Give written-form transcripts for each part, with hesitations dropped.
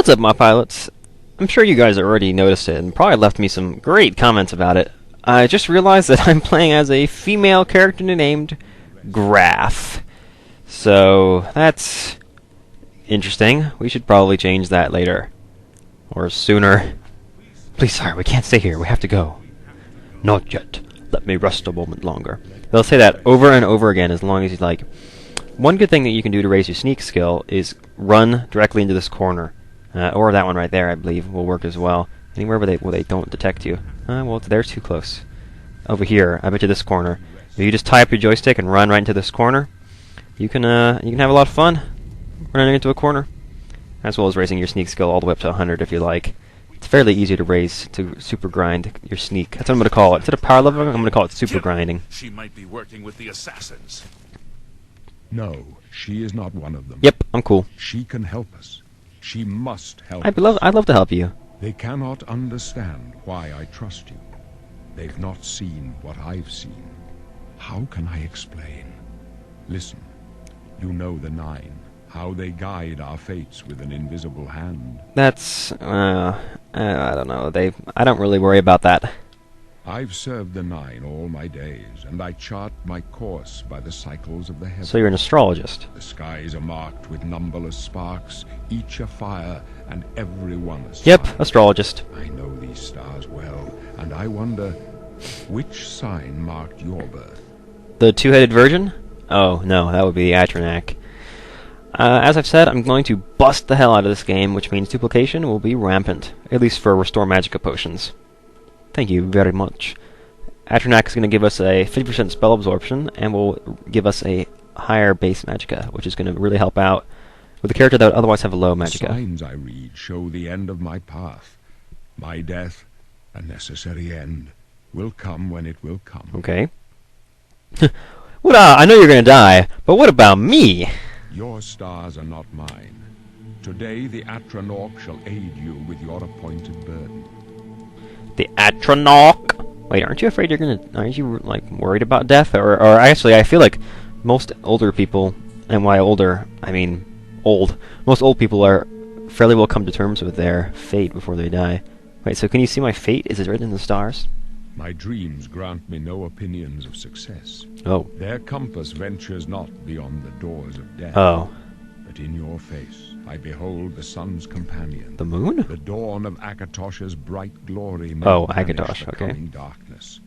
What's up, my pilots? I'm sure you guys already noticed it and probably left me some great comments about it. I just realized that I'm playing as a female character named Graph. So, that's interesting. We should probably change that later. Or sooner. Please, sir, we can't stay here. We have to go. Not yet. Let me rest a moment longer. They'll say that over and over again as long as you like. One good thing that you can do to raise your sneak skill is run directly into this corner. Or that one right there, I believe, will work as well. Anywhere where they don't detect you. Well, they're too close. Over here, I bet you this corner. If you just tie up your joystick and run right into this corner, you can have a lot of fun running into a corner, as well as raising your sneak skill all the way up to 100 if you like. It's fairly easy to raise to super grind your sneak. That's what I'm going to call it. Instead of power level, I'm going to call it super grinding. She might be working with the assassins. No, she is not one of them. Yep, I'm cool. She can help us. She must help I'd love to help you. They cannot understand why I trust you. They've not seen what I've seen. How can I explain? Listen, you know the Nine, how they guide our fates with an invisible hand. That's, I don't know. I don't really worry about that. I've served the Nine all my days, and I chart my course by the cycles of the heavens. So you're an astrologist. The skies are marked with numberless sparks, each a fire, and every one a sign. Yep, astrologist. I know these stars well, and I wonder, which sign marked your birth? The two-headed virgin? Oh, no, that would be the Atronak. As I've said, I'm going to bust the hell out of this game, which means duplication will be rampant, at least for Restore Magicka potions. Thank you very much. Atronak is going to give us a 50% spell absorption, and will give us a higher base Magicka, which is going to really help out with a character that would otherwise have a low Magicka. The signs I read show the end of my path. My death, a necessary end, will come when it will come. Okay. What? I know you're going to die, but what about me? Your stars are not mine. Today the Atronach shall aid you with your appointed burden. The Atronach? Wait, aren't you afraid you're gonna... Aren't you, like, worried about death? Or actually, I feel like most older people, and by older, I mean old, most old people are fairly well come to terms with their fate before they die. Wait, so can you see my fate? Is it written in the stars? My dreams grant me no opinions of success. Oh. Their compass ventures not beyond the doors of death. Oh. But in your face I behold the sun's companion. The moon? The dawn of Akatosh's bright glory may Oh, banish Akatosh, the okay. coming darkness.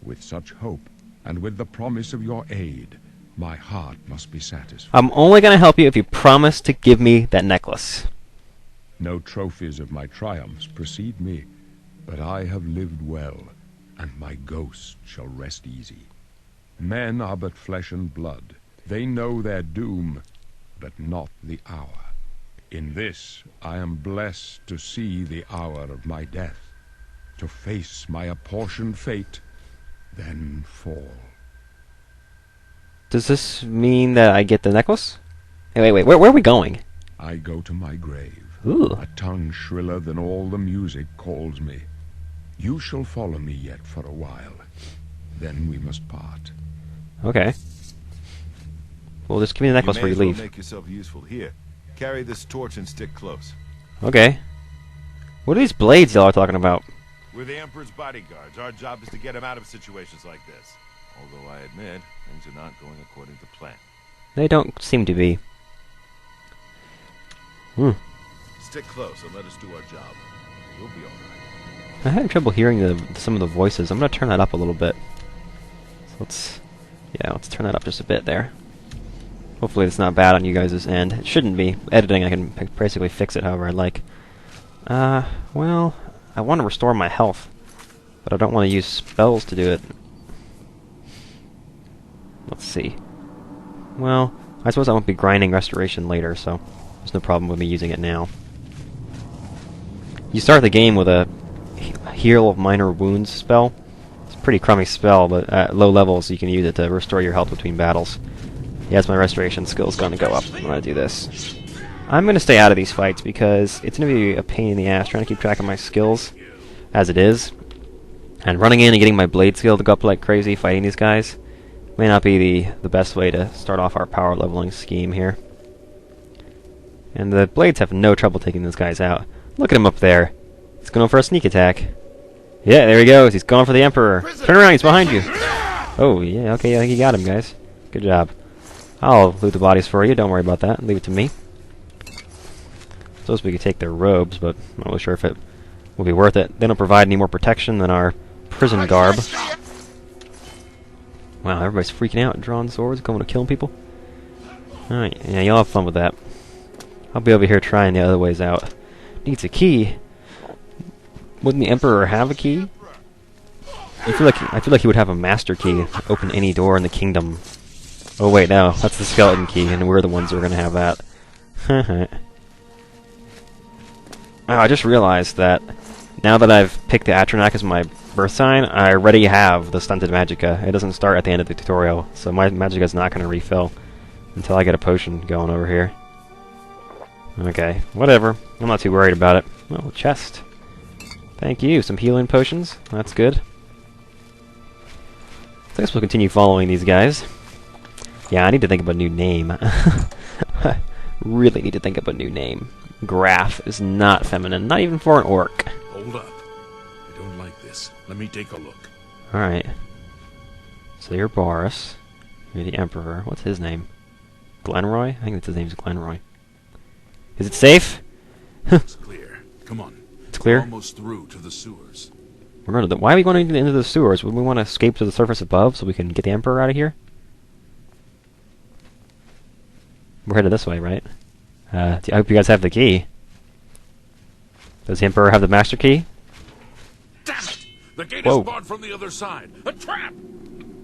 With such hope, and with the promise of your aid, my heart must be satisfied. I'm only gonna help you if you promise to give me that necklace. No trophies of my triumphs precede me, but I have lived well, and my ghost shall rest easy. Men are but flesh and blood. They know their doom, but not the hour. In this I am blessed to see the hour of my death, to face my apportioned fate, then fall. Does this mean that I get the necklace? Hey, wait, where are we going? I go to my grave. Ooh. A tongue shriller than all the music calls me. You shall follow me yet for a while. Then we must part. Okay. Well, just give me the necklace before you leave. Make yourself useful here. Carry this torch and stick close. Okay. What are these blades y'all are talking about? We're the Emperor's bodyguards. Our job is to get him out of situations like this. Although I admit, things are not going according to plan. They don't seem to be. Stick close and let us do our job. You'll be alright. I had trouble hearing some of the voices. I'm gonna turn that up a little bit. So let's turn that up just a bit there. Hopefully it's not bad on you guys' end. It shouldn't be. Editing, I can basically fix it however I like. Well, I want to restore my health, but I don't want to use spells to do it. Let's see. Well, I suppose I won't be grinding restoration later, so there's no problem with me using it now. You start the game with a Heal of Minor Wounds spell. It's a pretty crummy spell, but at low levels you can use it to restore your health between battles. Yes, my restoration skill is going to go up when I do this. I'm going to stay out of these fights because it's going to be a pain in the ass trying to keep track of my skills as it is. And running in and getting my blade skill to go up like crazy fighting these guys may not be the best way to start off our power leveling scheme here. And the blades have no trouble taking those guys out. Look at him up there. He's going for a sneak attack. Yeah, there he goes. He's going for the Emperor. Turn around, he's behind you. Oh, yeah, okay, I think he got him, guys. Good job. I'll loot the bodies for you. Don't worry about that. Leave it to me. Suppose we could take their robes, but I'm not really sure if it will be worth it. They don't provide any more protection than our prison garb. Wow, everybody's freaking out, drawing swords, going to killing people. Alright, yeah, y'all have fun with that. I'll be over here trying the other ways out. Needs a key. Wouldn't the Emperor have a key? I feel like he would have a master key to open any door in the kingdom. Oh wait, no, that's the skeleton key, and we're the ones who are gonna have that. Oh, I just realized that now that I've picked the Atronach as my birth sign, I already have the stunted magicka. It doesn't start at the end of the tutorial, so my magicka's not gonna refill until I get a potion going over here. Okay, whatever. I'm not too worried about it. Oh, chest. Thank you. Some healing potions. That's good. I guess we'll continue following these guys. Yeah, I need to think of a new name. I really need to think of a new name. Graf is not feminine, not even for an orc. Hold up. I don't like this. Let me take a look. Alright. So you're Boris. You're the Emperor. What's his name? Glenroy? I think that's his name's Glenroy. Is it safe? It's clear. Come on. It's clear? We're almost through to the sewers. Remember, why are we going into the sewers? Would we want to escape to the surface above so we can get the Emperor out of here? We're headed this way, right? I hope you guys have the key. Does the Emperor have the master key? Damn it! The gate Whoa. is barred from the other side. A trap!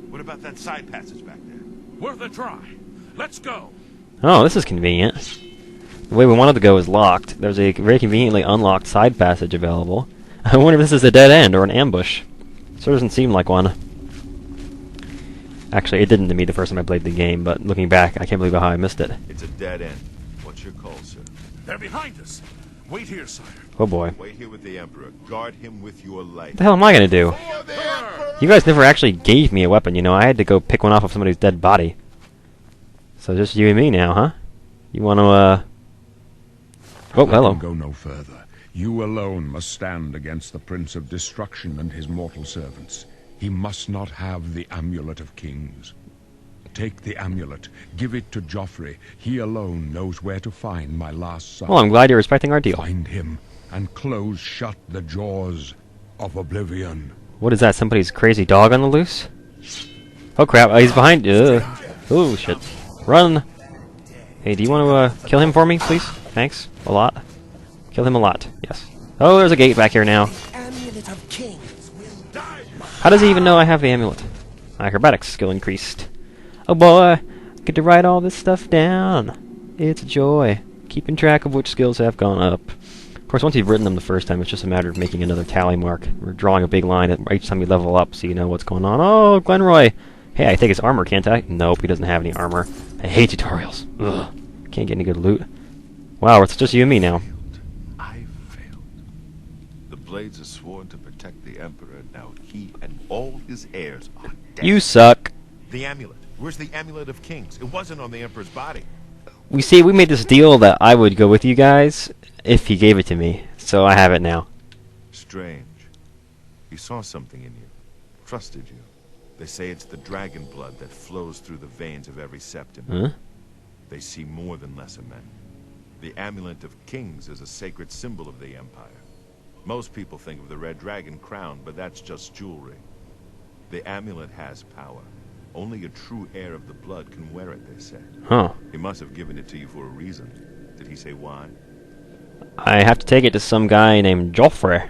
What about that side passage back there? Worth a try. Let's go. Oh, this is convenient. The way we wanted to go is locked. There's a very conveniently unlocked side passage available. I wonder if this is a dead end or an ambush. Sure doesn't seem like one. Actually, it didn't to me the first time I played the game, but looking back, I can't believe how I missed it. It's a dead end. What's your call, sir? They're behind us. Wait here, sire. Oh boy. Wait here with the Emperor. Guard him with your life. What the hell am I gonna do? You guys never actually gave me a weapon, you know. I had to go pick one off of somebody's dead body. So just you and me now, huh? You wanna, Oh, I hello. can go no further. You alone must stand against the Prince of Destruction and his mortal servants. He must not have the Amulet of Kings. Take the amulet. Give it to Joffrey. He alone knows where to find my last son. Well, I'm glad you're respecting our deal. Find him and close shut the jaws of Oblivion. What is that, somebody's crazy dog on the loose? Oh crap, he's behind you. Oh shit. Run! Hey, do you want to kill him for me, please? Thanks. A lot. Kill him a lot. Yes. Oh, there's a gate back here now. Amulet of Kings will die. How does he even know I have the amulet? Acrobatics skill increased. Oh boy, get to write all this stuff down. It's a joy. Keeping track of which skills have gone up. Of course, once you've written them the first time, it's just a matter of making another tally mark. We're drawing a big line at each time you level up so you know what's going on. Oh, Glenroy! Hey, I take his armor, can't I? Nope, he doesn't have any armor. I hate tutorials. Ugh. Can't get any good loot. Wow, it's just you and me now. I failed. The Blades are sworn to protect the Emperor. Now he and all his heirs are dead. You suck. The amulet. Where's the Amulet of Kings? It wasn't on the Emperor's body. We made this deal that I would go with you guys if he gave it to me. So I have it now. Strange. He saw something in you. Trusted you. They say it's the dragon blood that flows through the veins of every septum. Huh? They see more than lesser men. The Amulet of Kings is a sacred symbol of the Empire. Most people think of the red dragon crown, but that's just jewelry. The amulet has power. Only a true heir of the blood can wear it, they say. Huh. He must have given it to you for a reason. Did he say why? I have to take it to some guy named Joffrey.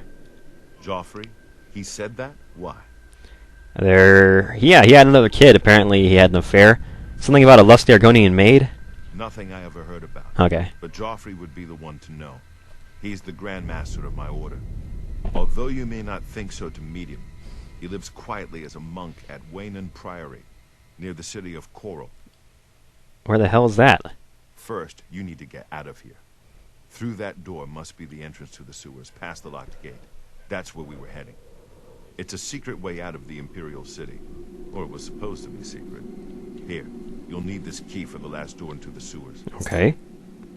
Joffrey? He said that? Why? Yeah, he had another kid. Apparently he had an affair. Something about a lusty Argonian maid? Nothing I ever heard about. Okay. But Joffrey would be the one to know. He's the Grand Master of my order. Although you may not think so to meet him, he lives quietly as a monk at Waynon Priory, near the city of Coral. Where the hell is that? First, you need to get out of here. Through that door must be the entrance to the sewers, past the locked gate. That's where we were heading. It's a secret way out of the Imperial City. Or it was supposed to be secret. Here, you'll need this key for the last door into the sewers. Okay.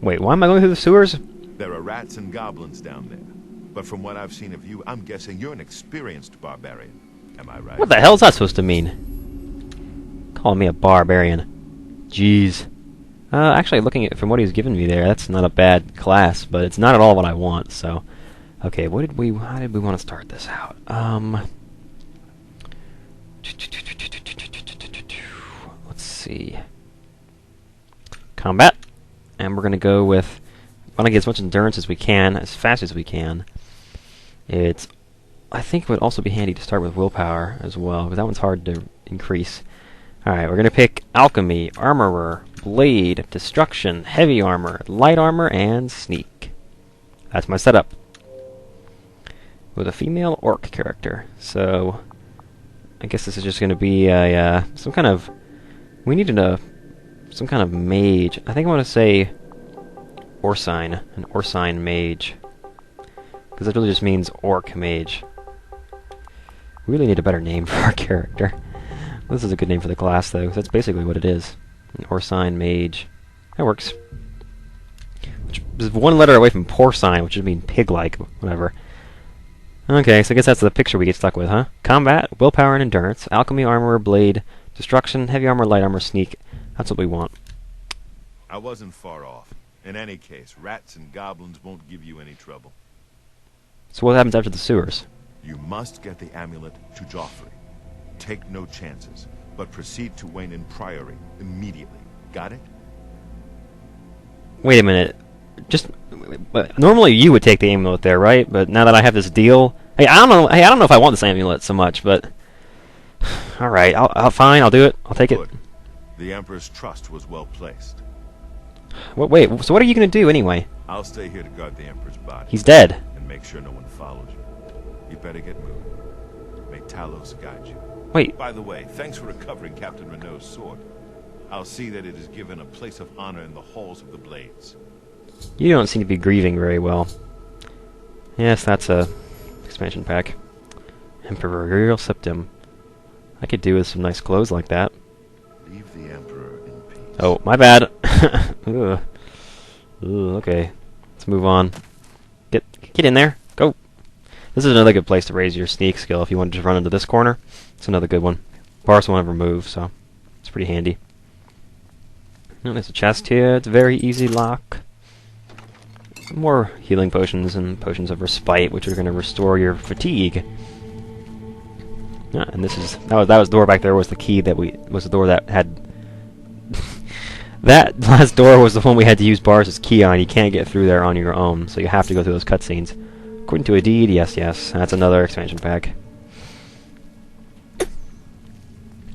Wait, why am I going through the sewers? There are rats and goblins down there. But from what I've seen of you, I'm guessing you're an experienced barbarian. Am I right? What the hell is that supposed to mean? Calling me a barbarian. Jeez. Actually, looking at from what he's given me there, that's not a bad class, but it's not at all what I want. So, okay, how did we want to start this out? Let's see. Combat, and we're gonna go with. Want to get as much endurance as we can, as fast as we can. I think it would also be handy to start with willpower as well, because that one's hard to increase. Alright, we're going to pick Alchemy, Armorer, Blade, Destruction, Heavy Armor, Light Armor, and Sneak. That's my setup. With a female orc character. So, I guess this is just going to be a, some kind of... We needed some kind of mage. I think I want to say... Orsine. An Orsine mage. Because that really just means orc mage. We really need a better name for our character. This is a good name for the class, though, because that's basically what it is. An Orsine mage. That works. Which is one letter away from porcine, which would mean pig-like, whatever. Okay, so I guess that's the picture we get stuck with, huh? Combat, willpower and endurance, alchemy, armor, blade, destruction, heavy armor, light armor, sneak. That's what we want. I wasn't far off. In any case, rats and goblins won't give you any trouble. So what happens after the sewers? You must get the amulet to Joffrey. Take no chances, but proceed to Wayne Priory immediately. Got it? Wait a minute. Just normally you would take the amulet there, right? But now that I have this deal, hey, I don't know if I want this amulet so much, but all right, I'll do it. I'll take Good. it. The Emperor's trust was well placed. Wait, so what are you going to do anyway? I'll stay here to guard the Emperor's body. He's dead. And make sure no one follows you. You better get moving. May Talos guide you. Wait, By the way, thanks for recovering Captain Renault's sword. I'll see that it is given a place of honor in the halls of the Blades. you don't seem to be grieving very well. Yes, that's a expansion pack. Imperial Septim. I could do with some nice clothes like that. Leave the Emperor in peace. Oh, my bad. Ugh. Ugh, okay. Let's move on. Get in there. Go. This is another good place to raise your sneak skill if you want to just run into this corner. It's another good one. Bars won't ever move, so it's pretty handy. Oh, there's a chest here. It's a very easy lock. Some more healing potions and potions of respite, which are going to restore your fatigue. And this is that was the door back there was the key that was the door that had that last door was the one we had to use Bars' key on. You can't get through there on your own, so you have to go through those cutscenes. According to a deed, yes. That's another expansion pack.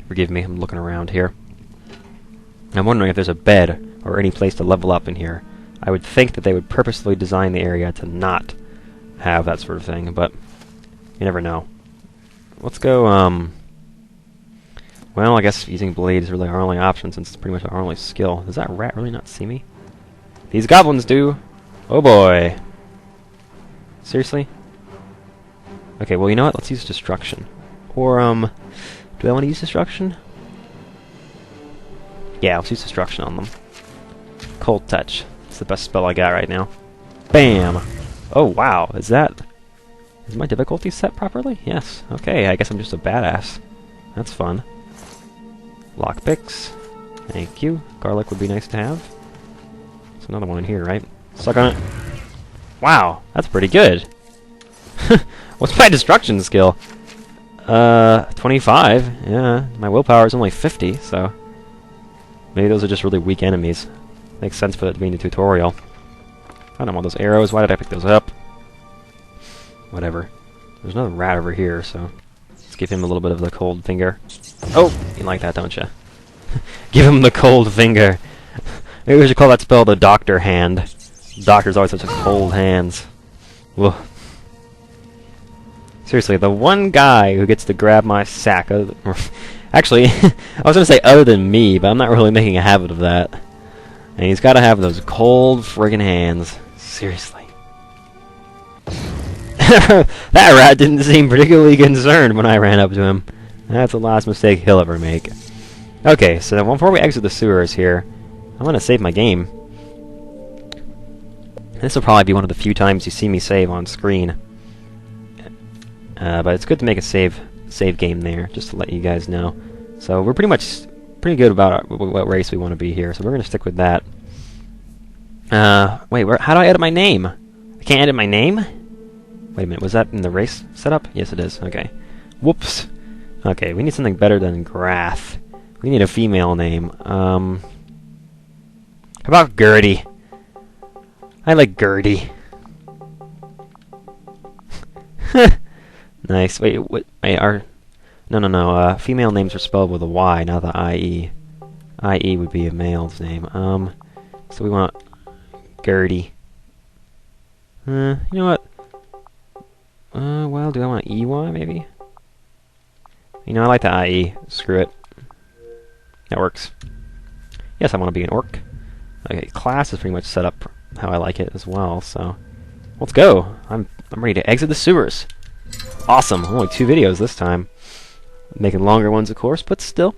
Forgive me, I'm looking around here. I'm wondering if there's a bed or any place to level up in here. I would think that they would purposely design the area to not have that sort of thing, but you never know. Let's go, well, I guess using blade is really our only option since it's pretty much our only skill. Does that rat really not see me? These goblins do! Oh boy! Seriously? Okay, well, you know what? Let's use destruction. Or, do I want to use destruction? Yeah, let's use destruction on them. Cold touch. It's the best spell I got right now. Bam! Oh, wow. Is my difficulty set properly? Yes. Okay, I guess I'm just a badass. That's fun. Lockpicks. Thank you. Garlic would be nice to have. There's another one in here, right? Suck on it. Wow, that's pretty good. What's my destruction skill? 25. Yeah, my willpower is only 50, so maybe those are just really weak enemies. Makes sense for that to be in the tutorial. I don't want those arrows. Why did I pick those up? Whatever. There's another rat over here, so let's give him a little bit of the cold finger. Oh, you like that, don't you? Give him the cold finger. Maybe we should call that spell the Doctor Hand. Doctors always have such cold hands. Ugh. Seriously, the one guy who gets to grab my sack... Actually, I was going to say other than me, but I'm not really making a habit of that. And he's got to have those cold friggin' hands. Seriously. That rat didn't seem particularly concerned when I ran up to him. That's the last mistake he'll ever make. Okay, so before we exit the sewers here, I'm going to save my game. This will probably be one of the few times you see me save on screen. But it's good to make a save game there, just to let you guys know. So we're pretty good about what race we want to be here, so we're going to stick with that. Wait, how do I edit my name? I can't edit my name? Wait a minute, was that in the race setup? Yes, it is. Okay. Whoops. Okay, we need something better than Grath. We need a female name. How about Gurtie? I like Gurtie. Nice. Wait, what? No. Female names are spelled with a Y, not the I-E. I-E would be a male's name. So we want Gurtie. You know what? Well, do I want EY, maybe? You know, I like the IE. Screw it. That works. Yes, I want to be an orc. Okay, class is pretty much set up how I like it as well, so... Let's go! I'm ready to exit the sewers! Awesome! Only 2 videos this time. Making longer ones, of course, but still.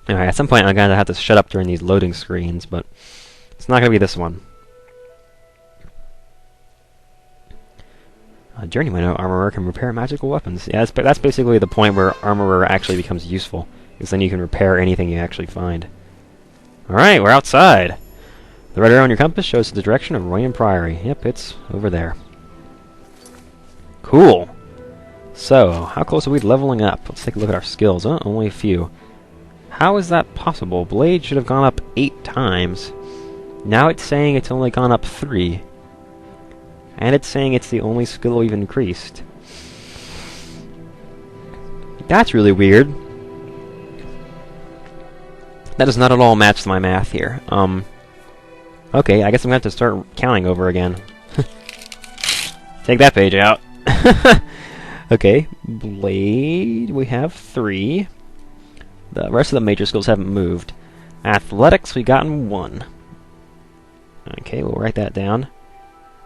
Alright, at some point I'm gonna have to shut up during these loading screens, but... It's not gonna be this one. Journeyman armorer can repair magical weapons. Yeah, that's basically the point where armorer actually becomes useful, because then you can repair anything you actually find. Alright, we're outside! The red arrow on your compass shows the direction of Royan Priory. Yep, it's over there. Cool! So, how close are we to leveling up? Let's take a look at our skills. Only a few. How is that possible? Blade should have gone up 8 times. Now it's saying it's only gone up 3. And it's saying it's the only skill we've increased. That's really weird. That does not at all match my math here. Okay, I guess I'm going to have to start counting over again. Take that page out. Okay, Blade, we have 3. The rest of the major skills haven't moved. Athletics, we've gotten 1. Okay, we'll write that down.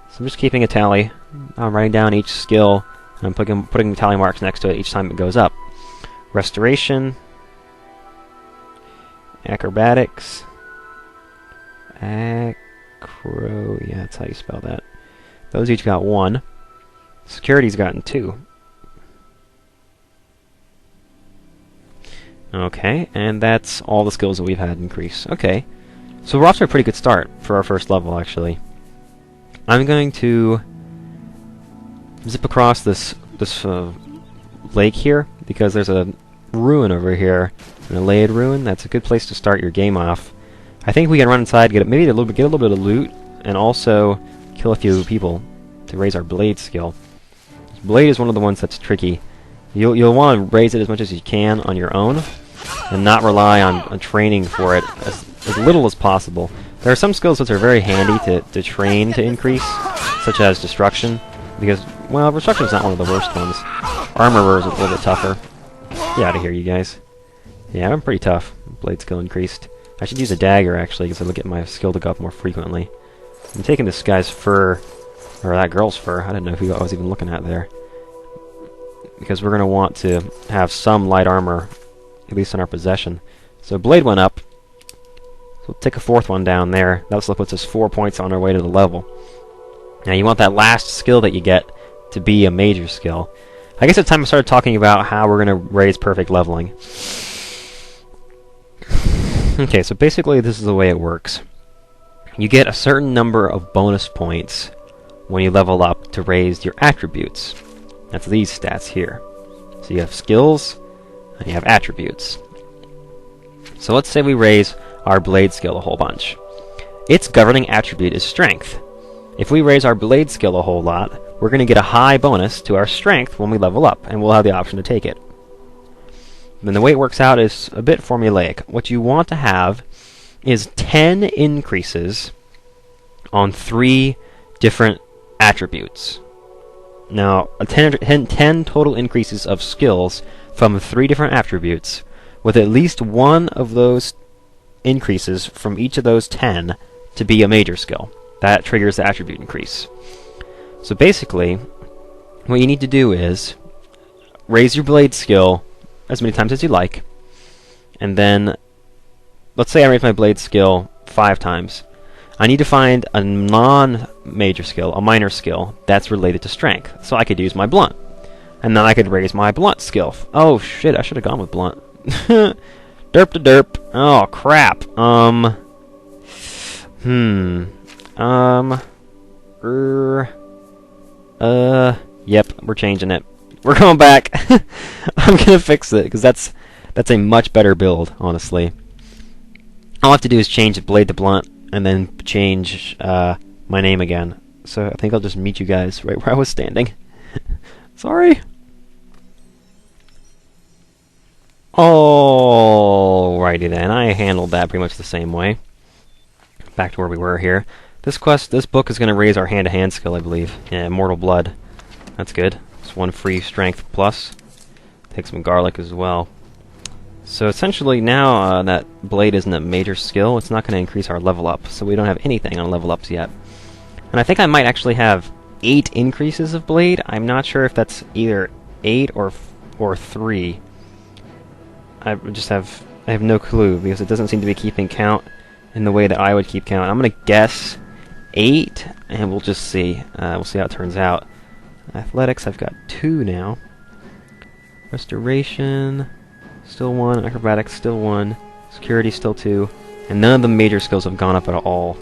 So I'm just keeping a tally. I'm writing down each skill, and I'm putting tally marks next to it each time it goes up. Restoration, acrobatics, yeah, that's how you spell that. Those each got 1. Security's gotten 2. Okay, and that's all the skills that we've had increase. Okay, so we're off to a pretty good start for our first level, actually. I'm going to zip across this lake here, because there's a ruin over here, an Iliad ruin. That's a good place to start your game off. I think we can run inside, get a little bit of loot, and also kill a few people to raise our blade skill. Blade is one of the ones that's tricky. You'll want to raise it as much as you can on your own, and not rely on training for it as little as possible. There are some skills that are very handy to train to increase, such as Destruction, because, well, Destruction's not one of the worst ones. Armorer is a little bit tougher. Get out of here, you guys. Yeah, I'm pretty tough. Blade skill increased. I should use a dagger, actually, because it'll get my skill to go up more frequently. I'm taking this guy's fur, or that girl's fur. I didn't know who I was even looking at there. Because we're going to want to have some light armor, at least in our possession. So Blade went up. So we'll take a 4th one down there. That also puts us 4 points on our way to the level. Now you want that last skill that you get to be a major skill. I guess it's time to start talking about how we're going to raise perfect leveling. Okay, so basically this is the way it works. You get a certain number of bonus points when you level up to raise your attributes. That's these stats here. So you have skills, and you have attributes. So let's say we raise our blade skill a whole bunch. Its governing attribute is strength. If we raise our blade skill a whole lot, we're going to get a high bonus to our strength when we level up, and we'll have the option to take it. Then the way it works out is a bit formulaic. What you want to have is 10 increases on 3 different attributes. Now, 10 total increases of skills from 3 different attributes, with at least one of those increases from each of those 10 to be a major skill. That triggers the attribute increase. So basically, what you need to do is raise your blade skill as many times as you like, and then, let's say I raise my blade skill 5 times. I need to find a non-major skill, a minor skill, that's related to strength. So I could use my blunt. And then I could raise my blunt skill. Oh shit, I should have gone with blunt. Derp to derp. Oh crap. Yep, we're changing it. We're going back. I'm gonna fix it, because that's a much better build, honestly. All I have to do is change the blade to blunt, and then change my name again. So I think I'll just meet you guys right where I was standing. Sorry. Alrighty then, I handled that pretty much the same way. Back to where we were here. This book is going to raise our hand-to-hand skill, I believe. Yeah, Immortal Blood. That's good. It's 1 free strength plus. Take some garlic as well. So essentially now that blade isn't a major skill, it's not going to increase our level up. So we don't have anything on level ups yet. And I think I might actually have 8 increases of blade. I'm not sure if that's either 8 or 3. I have no clue, because it doesn't seem to be keeping count in the way that I would keep count. I'm going to guess 8, and we'll just see. We'll see how it turns out. Athletics, I've got 2 now. Restoration, still 1. Acrobatics, still 1. Security, still 2. And none of the major skills have gone up at all.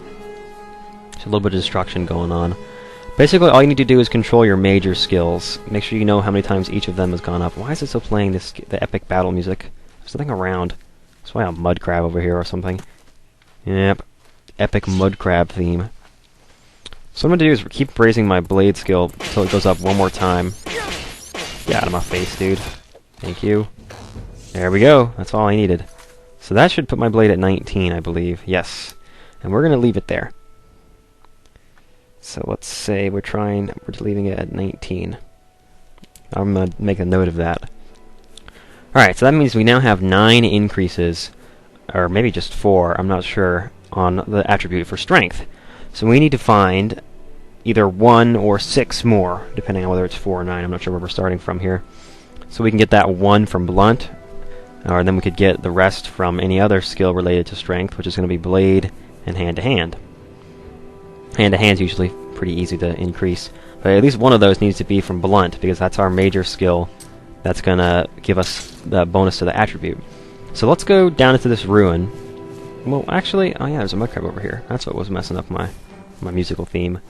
There's a little bit of destruction going on. Basically, all you need to do is control your major skills. Make sure you know how many times each of them has gone up. Why is it still playing the epic battle music? There's nothing around. That's why a mud crab over here or something. Yep. Epic mud crab theme. So what I'm going to do is keep raising my blade skill until it goes up one more time. Get out of my face, dude. Thank you. There we go. That's all I needed. So that should put my blade at 19, I believe. Yes. And we're going to leave it there. So let's say we're leaving it at 19. I'm going to make a note of that. Alright, so that means we now have 9 increases, or maybe just 4, I'm not sure, on the attribute for strength. So we need to find either 1 or 6 more, depending on whether it's 4 or 9. I'm not sure where we're starting from here. So we can get that 1 from blunt, or then we could get the rest from any other skill related to strength, which is going to be blade and hand-to-hand. Hand-to-hand is usually pretty easy to increase, but at least one of those needs to be from blunt, because that's our major skill that's going to give us the bonus to the attribute. So let's go down into this ruin. Well, actually, oh yeah, there's a mud crab over here. That's what was messing up my musical theme.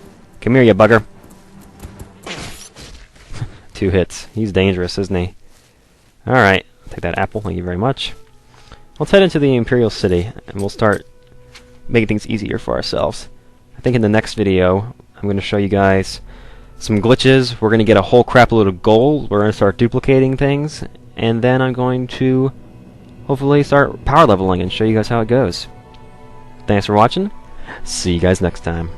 Come here, you bugger. 2 hits. He's dangerous, isn't he? Alright, take that apple, thank you very much. Let's head into the Imperial City, and we'll start making things easier for ourselves. I think in the next video, I'm going to show you guys some glitches. We're going to get a whole crap load of gold. We're going to start duplicating things. And then I'm going to hopefully start power leveling and show you guys how it goes. Thanks for watching. See you guys next time.